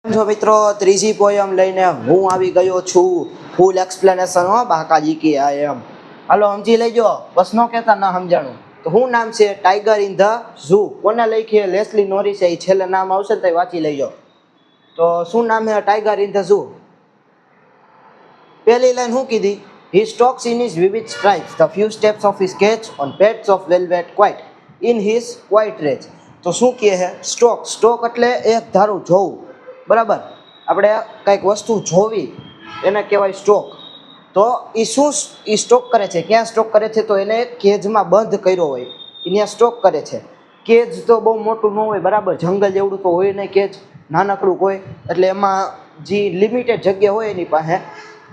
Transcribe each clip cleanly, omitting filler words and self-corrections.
જો મિત્રો ત્રીજી પોયમ લઈને હું આવી ગયો છું ફૂલ એક્સપ્લેનેશન હો બાકાજી કી આઈ એમ હાલો સમજી લેજો બસ નો કહેતા ના સમજાણું તો હું નામ છે ટાઈગર ઇન ધ ઝૂ કોને લખી લેસ્લી નોરિસ એ છેલ્લે નામ આવશે તો વાંચી લેજો તો શું નામ છે ટાઈગર ઇન ધ ઝૂ પહેલી લાઈન શું કીધી he stalks in his vivid stripes the few steps of his cage on pads of velvet quiet in his quiet rage તો શું કહે છે સ્ટોક એટલે એક ધારું જોવું બરાબર આપણે કંઈક વસ્તુ જોવી એને કહેવાય સ્ટોક તો એ શું એ સ્ટોક કરે છે ક્યાં સ્ટોક કરે છે તો એને કેજમાં બંધ કર્યો હોય ત્યાં સ્ટોક કરે છે કેજ તો બહુ મોટું ન હોય બરાબર જંગલ જેવડું તો હોય નહીં કેજ નાનકડું હોય એટલે એમાં જે લિમિટેડ જગ્યા હોય એની પાસે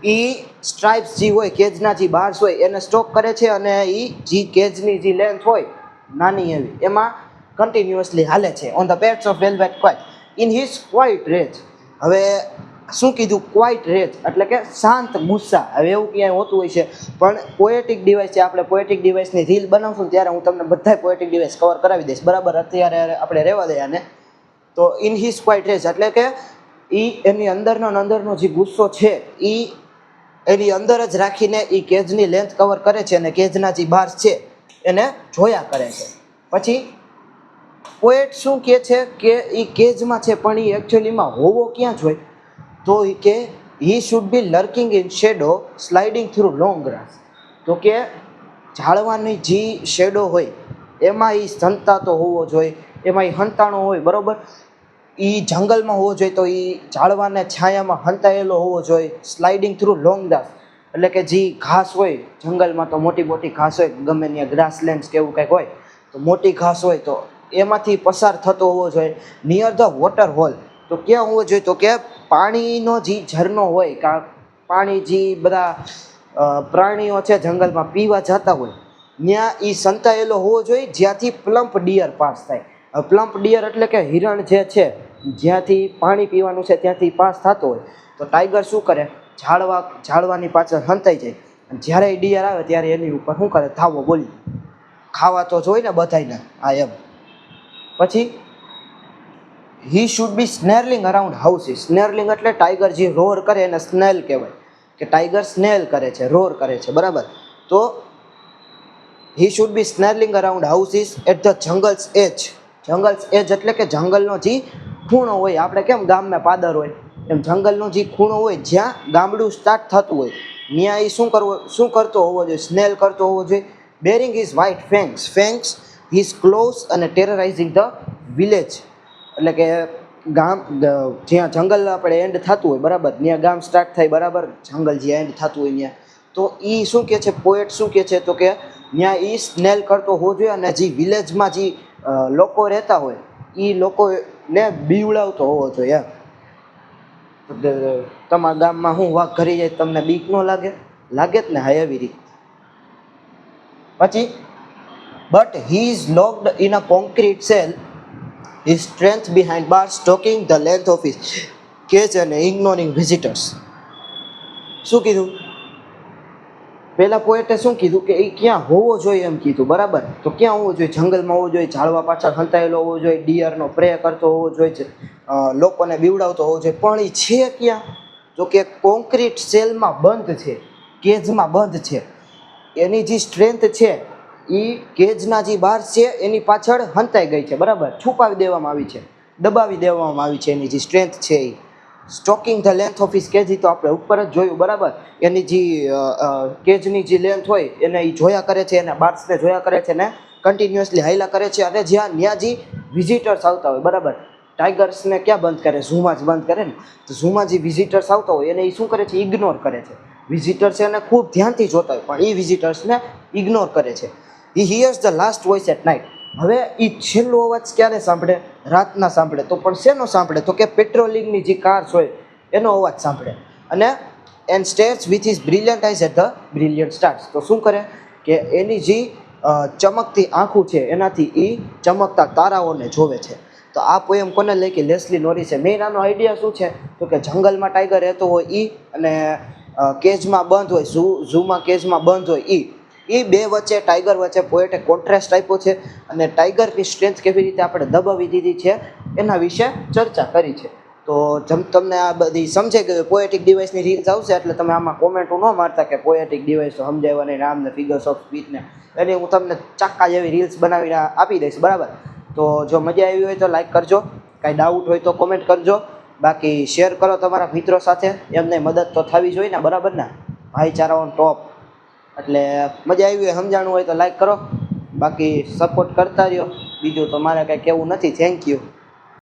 એ સ્ટ્રાઇપ્સ જે હોય કેજના જે બાર્સ હોય એને સ્ટોક કરે છે અને એ જે કેજની જે લેન્થ હોય નાની એવી એમાં કન્ટિન્યુઅસલી હાલે છે on the pads of velvet quiet in his quiet rage હવે શું કીધું ક્વાઇટ રેજ એટલે કે શાંત ગુસ્સા હવે એવું ક્યાંય હોતું હોય છે પણ પોએટિક ડિવાઇસ છે આપણે પોએટિક ડિવાઇસની રીલ બનાવશું ત્યારે હું તમને બધા પોએટિક ડિવાઇસ કવર કરાવી દઈશ બરાબર અત્યારે આપણે રહેવા દઈએ આને તો ઇન હિઝ ક્વાઇટ રેજ એટલે કે એ એની અંદરનો જે ગુસ્સો છે એ એની અંદર જ રાખીને એ કેજની લેન્થ કવર કરે છે અને કેજના જે બાર્સ છે એને જોયા કરે છે પછી પોએટ શું કહે છે કે એ કેજમાં છે પણ એ એકચ્યુઅલીમાં હોવો ક્યાં જ હોય તો એ કે he should be lurking in shadow sliding through long grass તો કે ઝાડવાની જે શેડો હોય એમાં એ સંતાતો હોવો જોઈએ એમાં એ હંતાણો હોય બરાબર એ જંગલમાં હોવો જોઈએ તો એ ઝાડવાને છાયામાં હંતાયેલો હોવો જોઈએ સ્લાઇડિંગ થ્રુ લોંગ ગ્રાસ એટલે કે જે ઘાસ હોય જંગલમાં તો મોટી મોટી ઘાસ હોય ગમે ત્યાં ગ્રાસલેન્ડ્સ કે એવું કંઈક હોય તો મોટી ઘાસ હોય તો એમાંથી પસાર થતો હોવો જોઈએ નિયર ધ વોટર હોલ તો ક્યાં હોવો જોઈએ તો કે પાણીનો જે ઝરણો હોય કાં પાણી જે બધા પ્રાણીઓ છે જંગલમાં પીવા જતા હોય ત્યાં એ સંતાયેલો હોવો જોઈએ જ્યાંથી પ્લમ્પ ડિયર પાસ થાય પ્લમ્પ ડિયર એટલે કે હિરણ જે છે જ્યાંથી પાણી પીવાનું છે ત્યાંથી પાસ થતો હોય તો ટાઈગર શું કરે ઝાડવાની પાછળ હંતાઈ જાય અને જ્યારે એ ડિયર આવે ત્યારે એની ઉપર શું કરે ધાવો બોલી ખાવા તો જોઈ ને બધાને આ એમ પછી he should be snarling around houses snarling એટલે ટાઈગર જે રોર કરે એને સ્નેલ કહેવાય કે ટાઈગર સ્નેલ કરે છે રોર કરે છે બરાબર તો he should be snarling around houses at the jungle's edge એટલે કે જંગલનો જે ખૂણો હોય આપણે કેમ ગામમાં પાદર હોય એમ જંગલનો જે ખૂણો હોય જ્યાં ગામડું સ્ટાર્ટ થતું હોય ત્યાં એ શું કરતો હોવો જોઈએ સ્નેલ કરતો હોવો જોઈએ baring his white fangs his claws અને ટેરરાઇઝિંગ ધ વિલેજ એટલે કે ગામ જ્યાં જંગલ આપણે એન્ડ થતું હોય બરાબર ત્યાં ગામ સ્ટાર્ટ થાય બરાબર જંગલ જ્યાં એન્ડ થતું હોય ત્યાં તો એ શું કહે છે પોએટ શું કહે છે તો કે ત્યાં એ સ્નેલ કરતો હોવો જોઈએ અને જે વિલેજમાં જે લોકો રહેતા હોય એ લોકોને બીવડાવતો હોવો જોઈએ તમારા ગામમાં હું વાઘ ઘરી જાય તમને બીક ન લાગે જ ને હા એવી રીતે પછી but he is locked in a concrete cell his strength behind bars stalking the length of his cage and ignoring visitors શું કીધું પહેલા પોએટે શું કીધું કે એ ક્યાં હોવો જોઈએ એમ કીધું બરાબર તો ક્યાં હોવો જોઈએ જંગલમાં હોવો જોઈએ ઝાડવા પાછળ હંતાયેલો હોવો જોઈએ ડિયરનો પ્રે કરતો હોવો જોઈએ લોકોને બીવડાવતો હોવો જોઈએ પણ એ છે ક્યાં તો કે કોન્ક્રીટ સેલમાં બંધ છે કેજમાં બંધ છે એની જે સ્ટ્રેન્થ છે એ કેજના જે બાર છે એની પાછળ હંતાઈ ગઈ છે બરાબર છુપાવી દેવામાં આવી છે દબાવી દેવામાં આવી છે એની જે સ્ટ્રેન્થ છે એ stalking the length of his cage તો આપણે ઉપર જ જોયું બરાબર એની જે કેજની જે લેન્થ હોય એને એ જોયા કરે છે એના બાર્સને જોયા કરે છે ને કન્ટિન્યુઅસલી હાઈલા કરે છે અને ત્યાં જે વિઝિટર્સ આવતા હોય બરાબર ટાઈગર્સને ક્યાં બંધ કરે ઝૂમાં જ બંધ કરે ને તો ઝૂમાં જે વિઝિટર્સ આવતા હોય એને એ શું કરે છે ઇગ્નોર કરે છે વિઝિટર્સ એને ખૂબ ધ્યાનથી જોતા હોય પણ એ વિઝિટર્સને ઇગ્નોર કરે છે he hears the last voice at night હવે એ છેલ્લો અવાજ ક્યારે સાંભળે રાતના સાંભળે તો પણ શેનો સાંભળે તો કે પેટ્રોલિંગની જે કાર્સ હોય એનો અવાજ સાંભળે અને and stares with his brilliant eyes at the brilliant stars તો શું કરે કે એની જે ચમકતી આંખું છે એનાથી એ ચમકતા તારાઓને જોવે છે તો આ પોએમ કોને લઈ કે લેસ્લી નોરિસે મેઇન આનો આઈડિયા શું છે તો કે જંગલમાં ટાઈગર રહેતો હોય એ અને કેજમાં બંધ હોય ઝૂમાં કેજમાં બંધ હોય એ બે વચ્ચે ટાઈગર વચ્ચે પોએટે કોન્ટ્રાસ્ટ આપ્યો છે અને ટાઈગરની સ્ટ્રેન્થ કેવી રીતે આપણે દબાવી દીધી છે એના વિશે ચર્ચા કરી છે તો તમને આ બધી સમજે કે પોએટિક ડિવાઇસની રીલ્સ આવશે એટલે તમે આમાં કોમેન્ટો ન મારતા કે પોએટિક ડિવાઇસ તો સમજાવવા નહીં નામ ને ફિગર્સ ઓફ સ્પીચને એની હું તમને ચાક્કા જેવી રીલ્સ બનાવીને આપી દઈશ બરાબર. તો જો મજા આવી હોય તો લાઈક કરજો, કાંઈ ડાઉટ હોય તો કોમેન્ટ કરજો, બાકી શેર કરો તમારા મિત્રો સાથે, એમને મદદ તો થવી જોઈએ ને બરાબર ને, ભાઈચારા ઓન ટોપ. એટલે મજા આવી હોય સમજાણું હોય તો લાઈક કરો, બાકી સપોર્ટ કરતા રહ્યો, બીજું તો મારે કાંઈ કહેવું નથી. Thank you.